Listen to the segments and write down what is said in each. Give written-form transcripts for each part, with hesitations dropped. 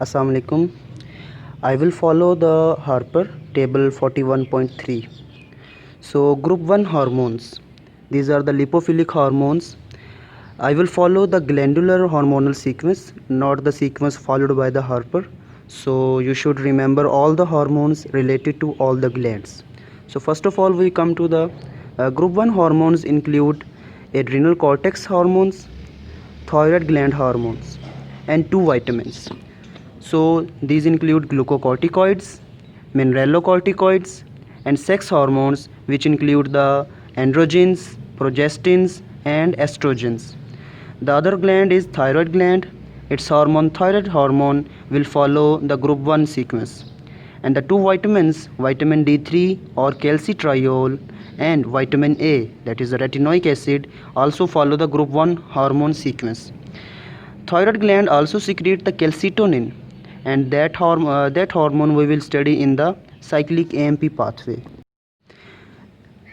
Assalamu alaikum. I will follow the Harper table 41.3. So group 1 hormones. These are the lipophilic hormones. I will follow the glandular hormonal sequence, not the sequence followed by the Harper. So you should remember all the hormones related to all the glands. So first of all we come to the group 1 hormones include adrenal cortex hormones, thyroid gland hormones and two vitamins. So these include glucocorticoids, mineralocorticoids and sex hormones which include the androgens, progestins and estrogens. The other gland is thyroid gland. Its hormone thyroid hormone will follow the group 1 sequence. And the two vitamins, vitamin D3 or calcitriol and vitamin A, that is the retinoic acid, also follow the group 1 hormone sequence. Thyroid gland also secrete the calcitonin, and that hormone we will study in the cyclic AMP pathway.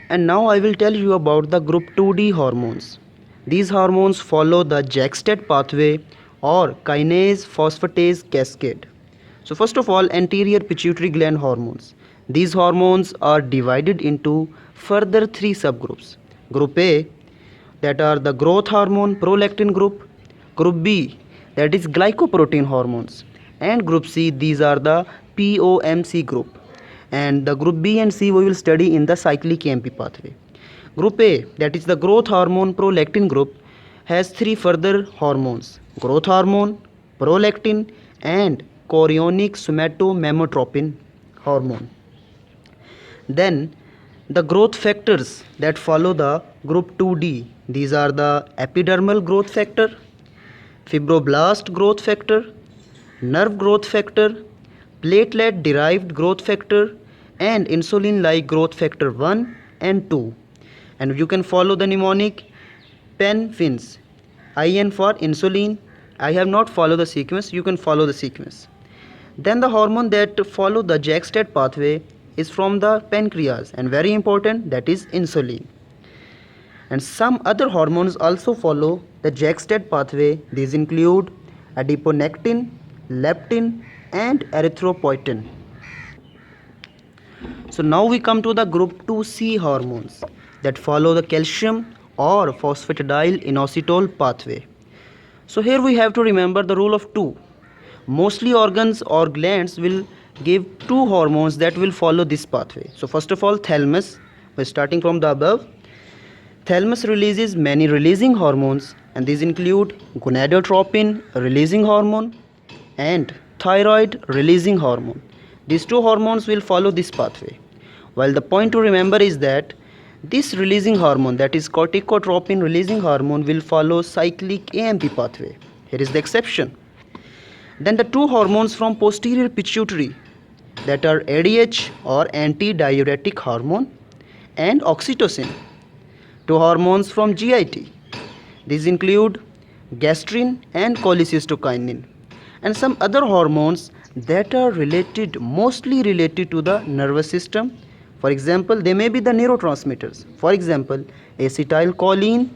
And now I will tell you about the group 2D hormones. These hormones follow the JAK-STAT pathway or kinase phosphatase cascade. So first of all, anterior pituitary gland hormones. These hormones are divided into further three subgroups. Group A, that are the growth hormone prolactin group. Group B, that is glycoprotein hormones. And group C, these are the POMC group. And the group B and C we will study in the cyclic AMP pathway. Group A, that is the growth hormone prolactin group, has three further hormones: growth hormone, prolactin and chorionic somatomamotropin hormone. Then the growth factors that follow the group 2D, these are the epidermal growth factor, fibroblast growth factor, nerve growth factor, platelet derived growth factor and insulin like growth factor 1 and 2. And you can follow the mnemonic PENFINS, IN for insulin. I have not followed the sequence, you can follow the sequence. Then the hormone that follow the JAK-STAT pathway is from the pancreas and very important, that is insulin. And some other hormones also follow the JAK-STAT pathway. These include adiponectin, leptin and erythropoietin. So now we come to the group 2C hormones that follow the calcium or phosphatidylinositol pathway. So here we have to remember the rule of 2. Mostly organs or glands will give two hormones that will follow this pathway. So first of all, thalamus, we're starting from the above. Thalamus releases many releasing hormones and these include gonadotropin releasing hormone and thyroid releasing hormone. These two hormones will follow this pathway. While the point to remember is that this releasing hormone, that is corticotropin releasing hormone, will follow cyclic AMP pathway. Here is the exception. Then the two hormones from posterior pituitary, that are ADH or antidiuretic hormone and oxytocin. Two hormones from GIT. These include gastrin and cholecystokinin. And some other hormones that are mostly related to the nervous system. For example, they may be the neurotransmitters. For example, acetylcholine,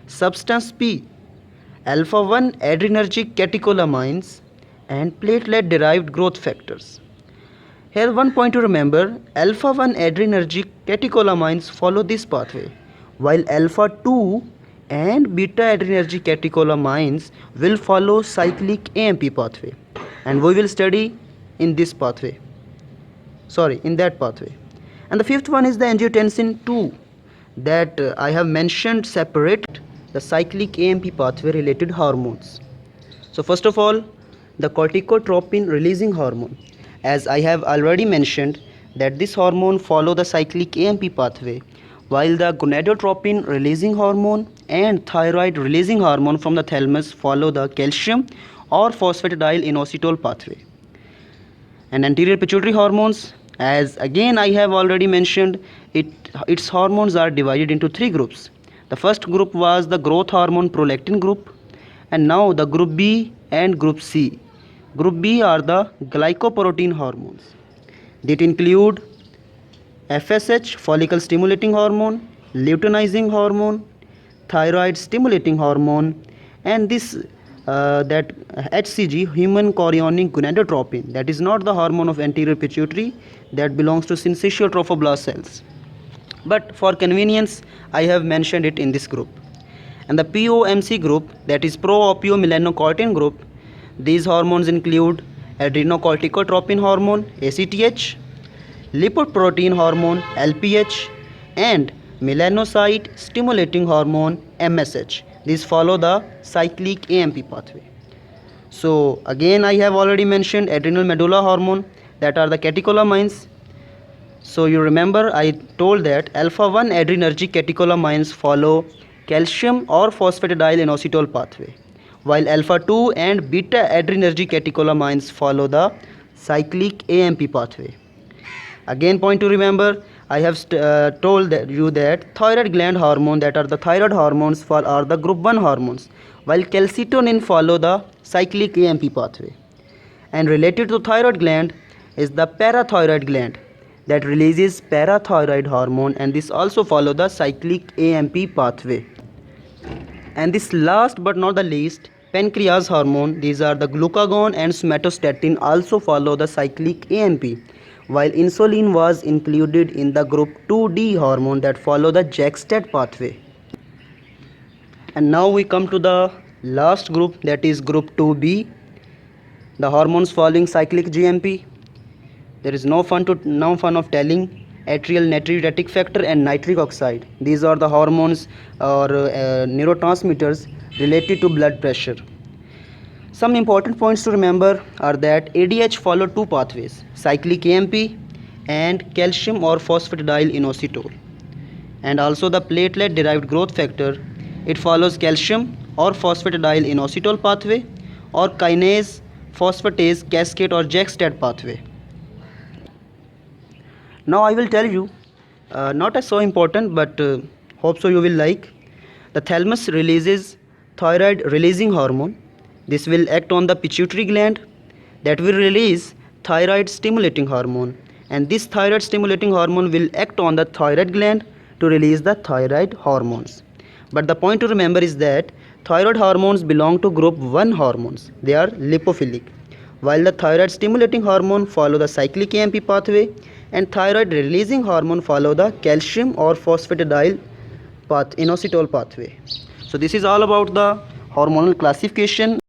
substance P, alpha-1 adrenergic catecholamines and platelet derived growth factors. Here one point to remember, alpha-1 adrenergic catecholamines follow this pathway, while alpha-2 and beta adrenergic catecholamines will follow cyclic AMP pathway, and we will study in that pathway. And the fifth one is the angiotensin 2 that I have mentioned separate the cyclic AMP pathway related hormones. So first of all, the corticotropin releasing hormone, as I have already mentioned that this hormone follow the cyclic AMP pathway, while the gonadotropin releasing hormone and thyroid releasing hormone from the thalamus follow the calcium or phosphatidylinositol pathway. And anterior pituitary hormones, as again I have already mentioned, its hormones are divided into three groups. The first group was the growth hormone prolactin group, and now the group B and group C. Group B are the glycoprotein hormones. That include FSH, follicle stimulating hormone, luteinizing hormone, thyroid stimulating hormone, and this that HCG, human chorionic gonadotropin, that is not the hormone of anterior pituitary, that belongs to syncytial trophoblast cells. But for convenience, I have mentioned it in this group. And the POMC group, that is pro-opiomelanocortin group, these hormones include adrenocorticotropin hormone ACTH, lipoprotein hormone LPH, and melanocyte stimulating hormone MSH. These follow the cyclic AMP pathway. So again, I have already mentioned adrenal medulla hormone, that are the catecholamines. So you remember I told that alpha 1 adrenergic catecholamines follow calcium or phosphatidylainositol pathway, while alpha 2 and beta adrenergic catecholamines follow the cyclic AMP pathway. Again, point to remember, I have told you that thyroid gland hormone, that are the thyroid hormones, are the group 1 hormones, while calcitonin follow the cyclic AMP pathway. And related to thyroid gland is the parathyroid gland, that releases parathyroid hormone, and this also follow the cyclic AMP pathway. And this last but not the least, pancreas hormone, these are the glucagon and somatostatin, also follow the cyclic AMP, while insulin was included in the group 2D hormone, that follow the JAK-STAT pathway. And now we come to the last group, that is group 2B, the hormones following cyclic GMP. There is no fun of telling. Atrial natriuretic factor and nitric oxide, these are the hormones or neurotransmitters related to blood pressure. Some important points to remember are that ADH follow 2 pathways, cyclic AMP and calcium or phosphatidylainositol. And also the platelet derived growth factor, it follows calcium or phosphatidylainositol pathway or kinase phosphatase cascade or JAK-STAT pathway. Now I will tell you, not as so important, but hope so you will like. The thalamus releases thyroid releasing hormone. This will act on the pituitary gland, that will release thyroid stimulating hormone, and this thyroid stimulating hormone will act on the thyroid gland to release the thyroid hormones. But the point to remember is that thyroid hormones belong to group 1 hormones. They are lipophilic, while the thyroid stimulating hormone follow the cyclic AMP pathway, and thyroid releasing hormone follow the calcium or phosphatidylainositol pathway. So this is all about the hormonal classification.